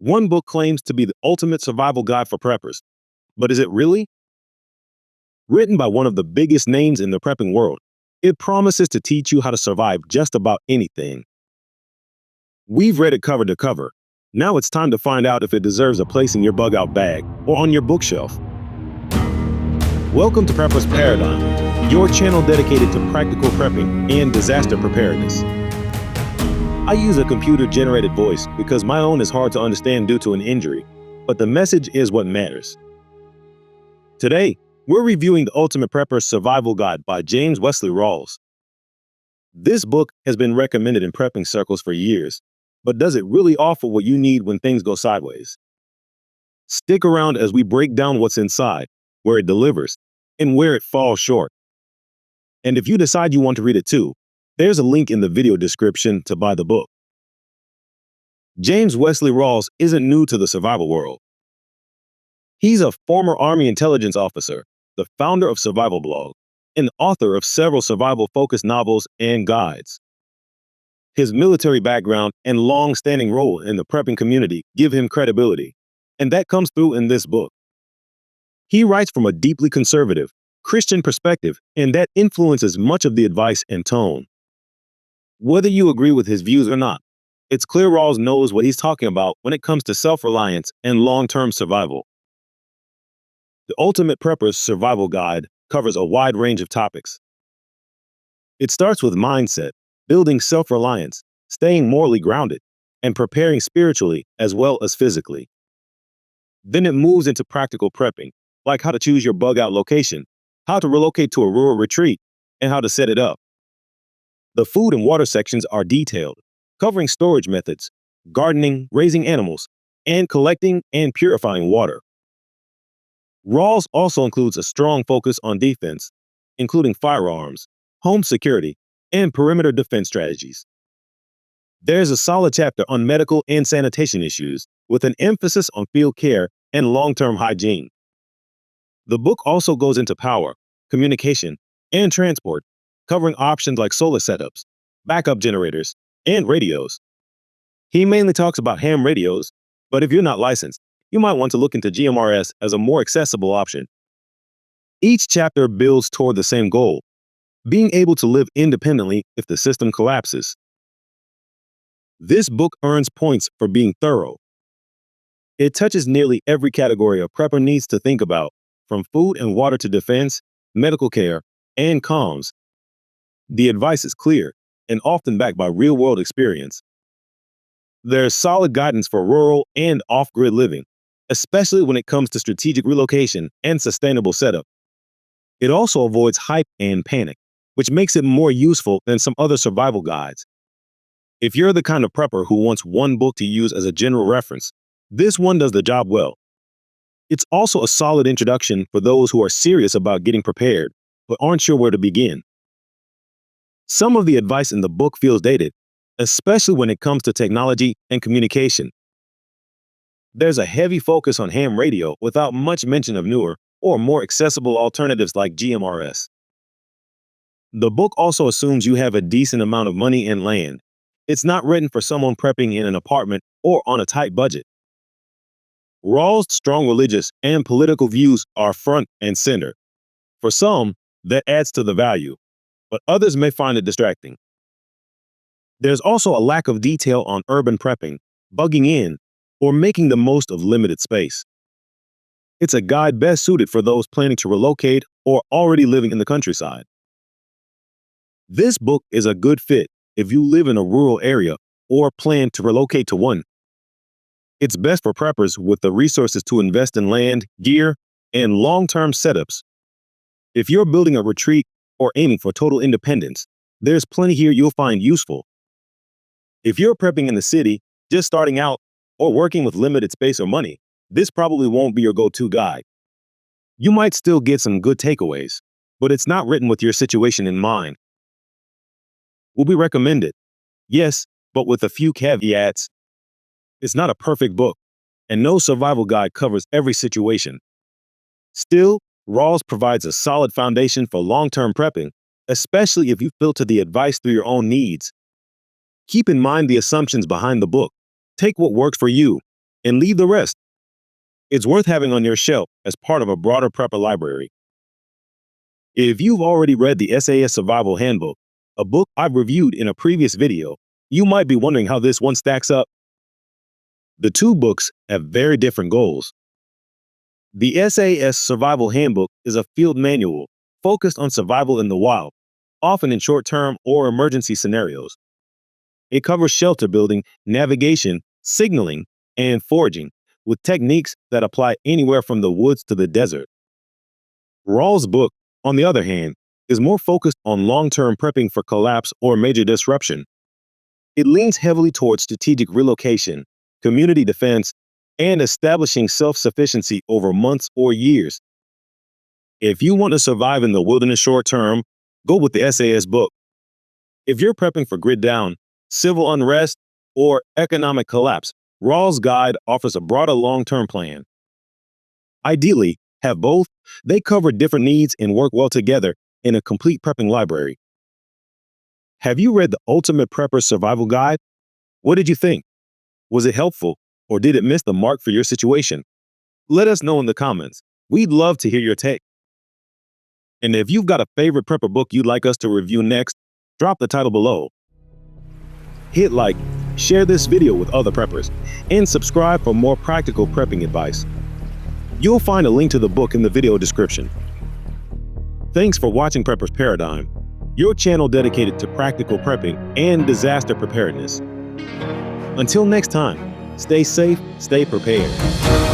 One book claims to be the ultimate survival guide for preppers, but is it really? Written by one of the biggest names in the prepping world, it promises to teach you how to survive just about anything. We've read it cover to cover. Now it's time to find out if it deserves a place in your bug out bag or on your bookshelf. Welcome to Prepper's Paradigm, your channel dedicated to practical prepping and disaster preparedness. I use a computer-generated voice because my own is hard to understand due to an injury, but the message is what matters. Today, we're reviewing The Ultimate Prepper's Survival Guide by James Wesley Rawles. This book has been recommended in prepping circles for years, but does it really offer what you need when things go sideways? Stick around as we break down what's inside, where it delivers, and where it falls short. And if you decide you want to read it too, there's a link in the video description to buy the book. James Wesley Rawles isn't new to the survival world. He's a former Army intelligence officer, the founder of Survival Blog, and author of several survival-focused novels and guides. His military background and long-standing role in the prepping community give him credibility, and that comes through in this book. He writes from a deeply conservative, Christian perspective, and that influences much of the advice and tone. Whether you agree with his views or not, it's clear Rawles knows what he's talking about when it comes to self-reliance and long-term survival. The Ultimate Prepper's Survival Guide covers a wide range of topics. It starts with mindset, building self-reliance, staying morally grounded, and preparing spiritually as well as physically. Then it moves into practical prepping, like how to choose your bug-out location, how to relocate to a rural retreat, and how to set it up. The food and water sections are detailed, covering storage methods, gardening, raising animals, and collecting and purifying water. Rawles also includes a strong focus on defense, including firearms, home security, and perimeter defense strategies. There's a solid chapter on medical and sanitation issues, with an emphasis on field care and long-term hygiene. The book also goes into power, communication, and transport, covering options like solar setups, backup generators, and radios. He mainly talks about ham radios, but if you're not licensed, you might want to look into GMRS as a more accessible option. Each chapter builds toward the same goal, being able to live independently if the system collapses. This book earns points for being thorough. It touches nearly every category a prepper needs to think about, from food and water to defense, medical care, and comms. The advice is clear and often backed by real-world experience. There's solid guidance for rural and off-grid living, especially when it comes to strategic relocation and sustainable setup. It also avoids hype and panic, which makes it more useful than some other survival guides. If you're the kind of prepper who wants one book to use as a general reference, this one does the job well. It's also a solid introduction for those who are serious about getting prepared, but aren't sure where to begin. Some of the advice in the book feels dated, especially when it comes to technology and communication. There's a heavy focus on ham radio without much mention of newer or more accessible alternatives like GMRS. The book also assumes you have a decent amount of money and land. It's not written for someone prepping in an apartment or on a tight budget. Rawls' strong religious and political views are front and center. For some, that adds to the value, but others may find it distracting. There's also a lack of detail on urban prepping, bugging in, or making the most of limited space. It's a guide best suited for those planning to relocate or already living in the countryside. This book is a good fit if you live in a rural area or plan to relocate to one. It's best for preppers with the resources to invest in land, gear, and long-term setups. If you're building a retreat or aiming for total independence, there's plenty here you'll find useful. If you're prepping in the city, just starting out, or working with limited space or money, this probably won't be your go-to guide. You might still get some good takeaways, but it's not written with your situation in mind. Will we recommend it? Yes, but with a few caveats. It's not a perfect book, and no survival guide covers every situation. Still, Rawles provides a solid foundation for long-term prepping, especially if you filter the advice through your own needs. Keep in mind the assumptions behind the book. Take what works for you, and leave the rest. It's worth having on your shelf as part of a broader prepper library. If you've already read the SAS Survival Handbook, a book I've reviewed in a previous video, you might be wondering how this one stacks up. The two books have very different goals. The SAS Survival Handbook is a field manual focused on survival in the wild, often in short-term or emergency scenarios. It covers shelter building, navigation, signaling, and foraging, with techniques that apply anywhere from the woods to the desert. Rawls' book, on the other hand, is more focused on long-term prepping for collapse or major disruption. It leans heavily towards strategic relocation, community defense, and establishing self-sufficiency over months or years. If you want to survive in the wilderness short-term, go with the SAS book. If you're prepping for grid down, civil unrest, or economic collapse, Rawls' guide offers a broader long-term plan. Ideally, have both. They cover different needs and work well together in a complete prepping library. Have you read the Ultimate Prepper Survival Guide? What did you think? Was it helpful, or did it miss the mark for your situation? Let us know in the comments. We'd love to hear your take. And if you've got a favorite prepper book you'd like us to review next, drop the title below. Hit like, share this video with other preppers, and subscribe for more practical prepping advice. You'll find a link to the book in the video description. Thanks for watching Prepper's Paradigm, your channel dedicated to practical prepping and disaster preparedness. Until next time, stay safe, stay prepared.